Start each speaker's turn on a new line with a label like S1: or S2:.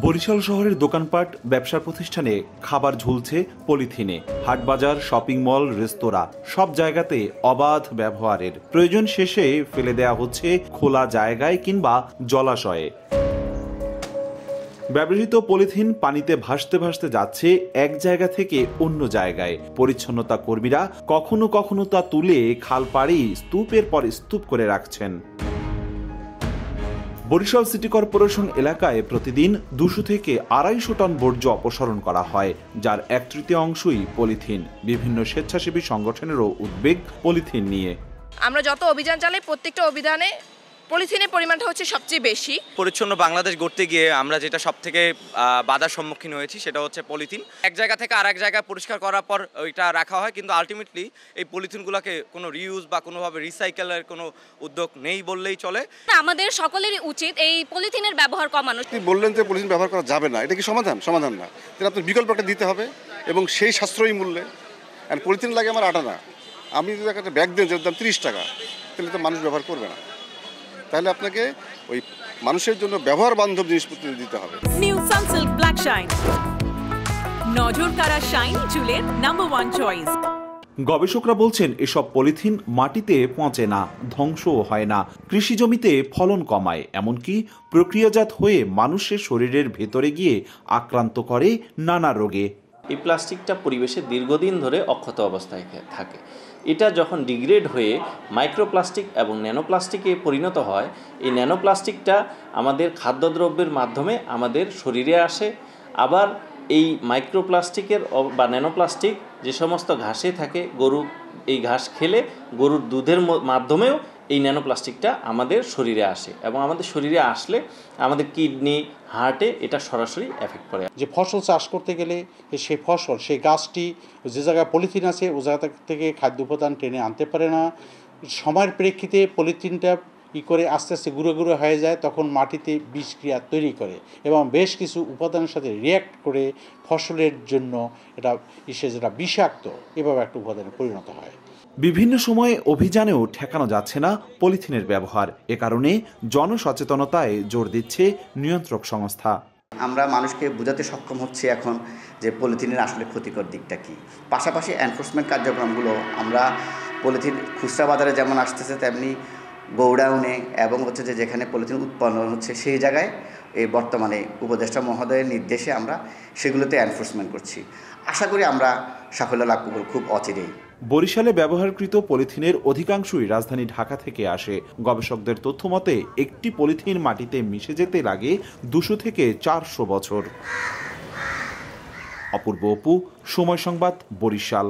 S1: বরিশাল শহরের দোকানপাট, ব্যবসা প্রতিষ্ঠানে খাবার ঝুলছে পলিথিনে। হাটবাজার, শপিং মল, রেস্তোরাঁ সব জায়গাতে অবাধ ব্যবহারের প্রয়োজন শেষে ফেলে দেয়া হচ্ছে খোলা জায়গায় কিংবা জলাশয়ে। ব্যবহৃত পলিথিন পানিতে ভাসতে ভাসতে যাচ্ছে এক জায়গা থেকে অন্য জায়গায়। পরিচ্ছন্নতা কর্মীরা কখনো কখনো তা তুলে খাল পাড়ে স্তূপের পর স্তূপ করে রাখছেন। বরিশাল সিটি কর্পোরেশন এলাকায় প্রতিদিন 200 থেকে 250 টন বর্জ্য অপসারণ করা হয়, যার 1/3 পলিথিন। বিভিন্ন স্বেচ্ছাসেবী সংগঠনেরও উদ্বেগ পলিথিন নিয়ে।
S2: আমরা যত অভিযান চালাই, প্রত্যেকটা অভিযানে পলিথিনের পরিমাণটা হচ্ছে সবচেয়ে বেশি।
S3: পরিচ্ছন্ন বাংলাদেশ গড়তে গিয়ে আমরা যেটা সব থেকে বাধার সম্মুখীন হয়েছি সেটা হচ্ছে পলিথিন। এক জায়গা থেকে আরেক জায়গায় পরিষ্কার করার পর ওইটা রাখা হয়, কিন্তু আলটিমেটলি এই পলিথিনগুলোকে কোনো রিইউজ বা কোনোভাবে রিসাইকেলের কোনো উদ্যোগ নেই বললেই চলে।
S4: আমাদের সকলেরই উচিত এই পলিথিনের ব্যবহার কমানো।
S5: আপনি বললেন যে পলিথিন ব্যবহার করা যাবে না, এটা কি সমাধান? সমাধান না। তাহলে আপনার বিকল্প একটা দিতে হবে এবং সেই সাশ্রয়ী মূল্যে। আর পলিথিন লাগে আমার 8 আনা, আমি যদি একটা ব্যাগ দেন যার দাম 30 টাকা, তাহলে তো মানুষ ব্যবহার করবে না। তাহলে আপনাকে ওই মানুষের জন্য ব্যবহার বান্ধব জিনিসপত্র দিতে হবে।
S6: নিউ সানসিল্ক ব্ল্যাক শাইন, নজর কাড়া শাইনি চুলের নাম্বার 1 চয়েস।
S1: গবেষকরা বলছেন এসব পলিথিন মাটিতে পচে না, ধ্বংসও হয় না, কৃষি জমিতে ফলন কমায়, এমনকি প্রক্রিয়াজাত হয়ে মানুষের শরীরের ভেতরে গিয়ে আক্রান্ত করে নানা রোগে।
S7: এই প্লাস্টিকটা পরিবেশে দীর্ঘদিন ধরে অক্ষত অবস্থায় থাকে। এটা যখন ডিগ্রেড হয়ে মাইক্রোপ্লাস্টিক এবং ন্যানোপ্লাস্টিকে পরিণত হয়, এই ন্যানোপ্লাস্টিকটা আমাদের খাদ্যদ্রব্যের মাধ্যমে আমাদের শরীরে আসে। আবার এই মাইক্রোপ্লাস্টিকের বা ন্যানোপ্লাস্টিক যে সমস্ত ঘাসে থাকে, গরু এই ঘাস খেলে গরুর দুধের মাধ্যমেও এই ন্যানোপ্লাস্টিকটা আমাদের শরীরে আসে এবং আমাদের শরীরে আসলে আমাদের কিডনি, হার্টে এটা সরাসরি এফেক্ট করে।
S8: যে ফসল চাষ করতে গেলে সেই ফসল, সেই গাছটি যে জায়গায় পলিথিন আছে ও জায়গা থেকে খাদ্য উপাদান টেনে আনতে পারে না। সময়ের প্রেক্ষিতে পলিথিনটা করে আস্তে আস্তে গুঁড়ো গুঁড়ো হয়ে যায়, তখন মাটিতে বিষক্রিয়া তৈরি করে এবং বেশ কিছু উপাদানের সাথে রিয়্যাক্ট করে ফসলের জন্য এটা যেটা বিষাক্ত এভাবে একটা উপাদানে পরিণত হয়।
S1: বিভিন্ন সময়ে অভিযানেও ঠেকানো যাচ্ছে না পলিথিনের ব্যবহার। এ কারণে জনসচেতনতায় জোর দিচ্ছে নিয়ন্ত্রক সংস্থা।
S9: আমরা মানুষকে বোঝাতে সক্ষম হচ্ছি এখন যে পলিথিনের আসলে ক্ষতিকর দিকটা কী। পাশাপাশি এনফোর্সমেন্ট কার্যক্রমগুলো আমরা পলিথিন খুচরা বাজারে যেমন আসতেছে, তেমনি গোডাউনে এবং যেখানে পলিথিন উৎপন্ন হচ্ছে সেই জায়গায় এই বর্তমানে উপদেষ্টা মহোদয়ের নির্দেশে আমরা সেগুলোতে এনফোর্সমেন্ট করছি। আশা করি আমরা সাফল্য লাভ করব খুব অচিরেই।
S1: বরিশালে ব্যবহারকৃত পলিথিনের অধিকাংশই রাজধানী ঢাকা থেকে আসে। গবেষকদের তথ্য মতে একটি পলিথিন মাটিতে মিশে যেতে লাগে 200 থেকে 400 বছর। অপূর্ব অপু, সময় সংবাদ, বরিশাল।